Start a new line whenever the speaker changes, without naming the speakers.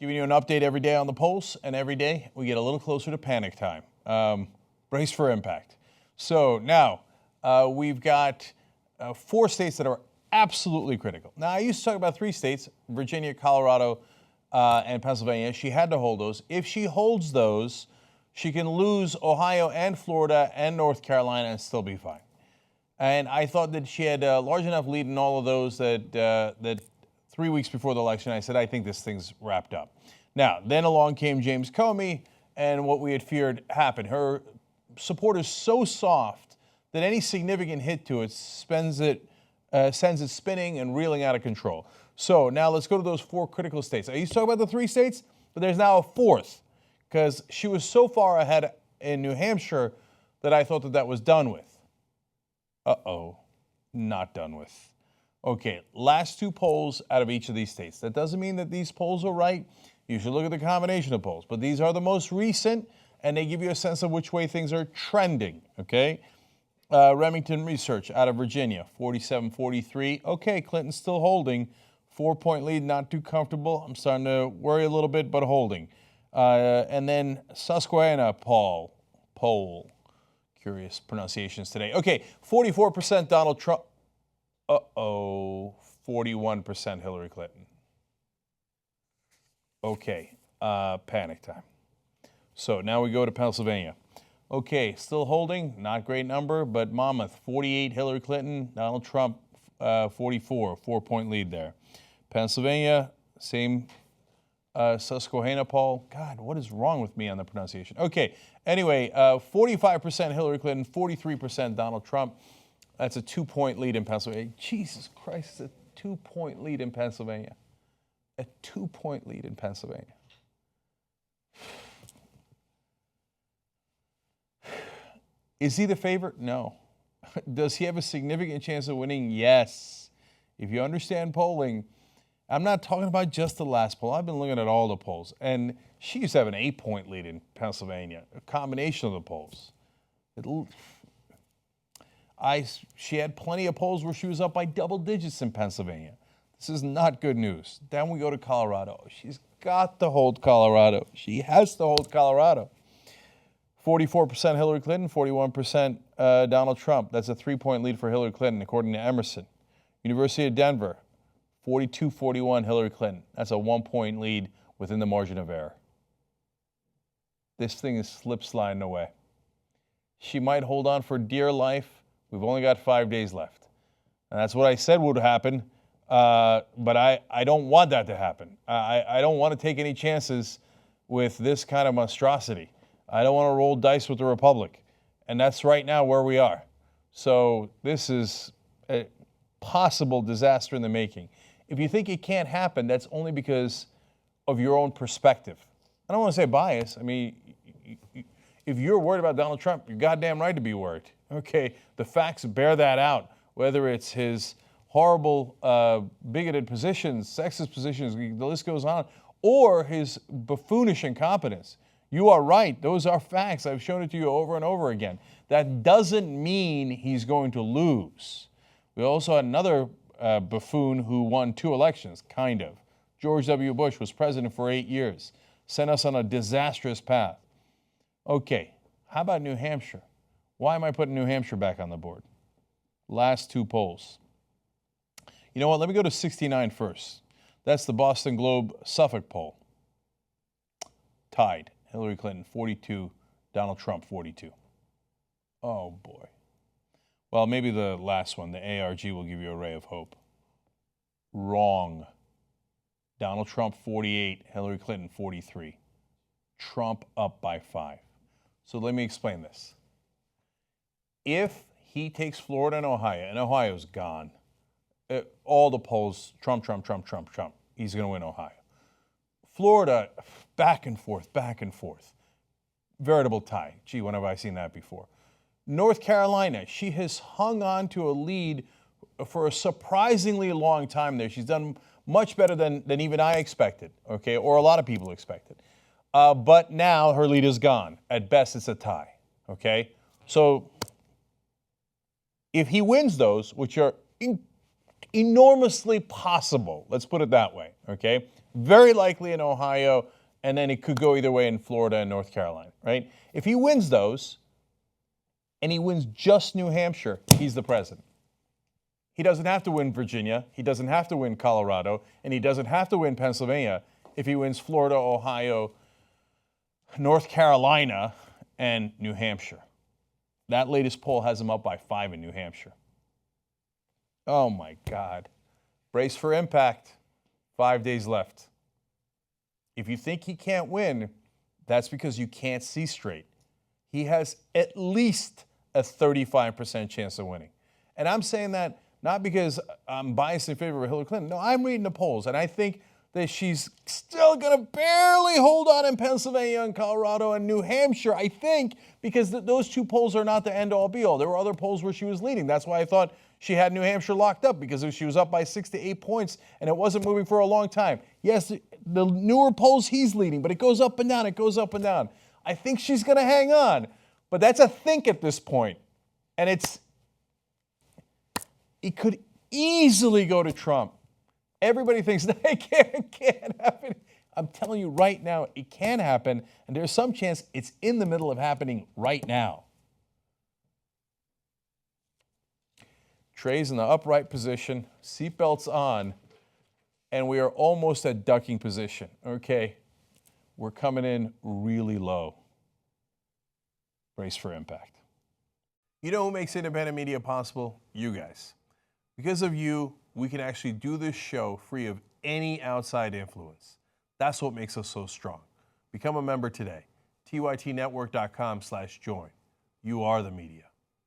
Giving you an update every day on the polls, and every day we get a little closer to panic time. Brace for impact. So now we've got 4 states that are absolutely critical. Now, I used to talk about 3 states, Virginia, Colorado, and Pennsylvania. She had to hold those. If she holds those, she can lose Ohio and Florida and North Carolina and still be fine. And I thought that she had a large enough lead in all of those that 3 weeks before the election, I said, I think this thing's wrapped up. Now, then along came James Comey, and what we had feared happened. Her support is so soft that any significant hit to it sends it spinning and reeling out of control. So now let's go to those 4 critical states. I used to talk about the 3 states, but there's now a 4th, because she was so far ahead in New Hampshire that I thought that was done with. Uh-oh, not done with. Okay, last 2 polls out of each of these states. That doesn't mean that these polls are right. You should look at the combination of polls, but these are the most recent, and they give you a sense of which way things are trending, okay? Remington Research out of Virginia, 47-43. Okay, Clinton's still holding. 4-point lead, not too comfortable. I'm starting to worry a little bit, but holding. And then Susquehanna poll. Curious pronunciations today. Okay, 44% Donald Trump. Uh-oh, 41% Hillary Clinton. Okay, panic time. So now we go to Pennsylvania. Okay, still holding, not great number, but Monmouth, 48 Hillary Clinton, Donald Trump, 44, 4-point lead there. Pennsylvania, same Susquehanna poll. God, what is wrong with me on the pronunciation? Okay, anyway, 45% Hillary Clinton, 43% Donald Trump. That's a 2-point lead in Pennsylvania. Jesus Christ, it's a 2-point lead in Pennsylvania. A 2-point lead in Pennsylvania. Is he the favorite? No. Does he have a significant chance of winning? Yes. If you understand polling, I'm not talking about just the last poll. I've been looking at all the polls. And she used to have an 8-point lead in Pennsylvania, a combination of the polls. She had plenty of polls where she was up by double digits in Pennsylvania. This is not good news. Then we go to Colorado. She's got to hold Colorado. She has to hold Colorado. 44% Hillary Clinton, 41% Donald Trump. That's a 3-point lead for Hillary Clinton, according to Emerson. University of Denver, 42-41 Hillary Clinton. That's a 1-point lead within the margin of error. This thing is slip-sliding away. She might hold on for dear life. We've only got 5 days left. And that's what I said would happen, but I don't want that to happen. I don't want to take any chances with this kind of monstrosity. I don't want to roll dice with the Republic. And that's right now where we are. So this is a possible disaster in the making. If you think it can't happen, that's only because of your own perspective. I don't want to say bias. I mean, if you're worried about Donald Trump, you're goddamn right to be worried. Okay, the facts bear that out, whether it's his horrible, bigoted positions, sexist positions, the list goes on, or his buffoonish incompetence. You are right. Those are facts. I've shown it to you over and over again. That doesn't mean he's going to lose. We also had another buffoon who won 2 elections, kind of. George W. Bush was president for 8 years, sent us on a disastrous path. Okay, how about New Hampshire? Why am I putting New Hampshire back on the board? Last 2 polls. You know what? Let me go to 69 first. That's the Boston Globe Suffolk poll. Tied. Hillary Clinton, 42. Donald Trump, 42. Oh, boy. Well, maybe the last one, the ARG, will give you a ray of hope. Wrong. Donald Trump, 48. Hillary Clinton, 43. Trump up by 5. So let me explain this. If he takes Florida and Ohio's gone, all the polls, Trump. He's going to win Ohio. Florida, back and forth. Veritable tie. Gee, when have I seen that before? North Carolina, she has hung on to a lead for a surprisingly long time there. She's done much better than even I expected, okay, or a lot of people expected. But now her lead is gone. At best, it's a tie, okay? So if he wins those, which are enormously possible. Let's put it that way, okay? Very likely in Ohio, and then it could go either way in Florida and North Carolina, right? If he wins those, and he wins just New Hampshire, he's the president. He doesn't have to win Virginia, he doesn't have to win Colorado, and he doesn't have to win Pennsylvania if he wins Florida, Ohio, North Carolina, and New Hampshire. That latest poll has him up by 5 in New Hampshire. Oh my God. Brace for impact. 5 days left. If you think he can't win, that's because you can't see straight. He has at least a 35% chance of winning. And I'm saying that not because I'm biased in favor of Hillary Clinton. No, I'm reading the polls, and I think that she's still going to barely hold on in Pennsylvania and Colorado and New Hampshire, I think, because those two polls are not the end-all be-all. There were other polls where she was leading. That's why I thought she had New Hampshire locked up, because she was up by 6 to 8 points, and it wasn't moving for a long time. Yes, the newer polls he's leading, but it goes up and down, it goes up and down. I think she's going to hang on, but that's a think at this point. And it could easily go to Trump. Everybody thinks that it can't happen. I'm telling you right now, it can happen, and there's some chance it's in the middle of happening right now. Trey's in the upright position, seatbelts on, and we are almost at ducking position, okay? We're coming in really low. Brace for impact. You know who makes independent media possible? You guys. Because of you, we can actually do this show free of any outside influence. That's what makes us so strong. Become a member today. tytnetwork.com/join. You are the media.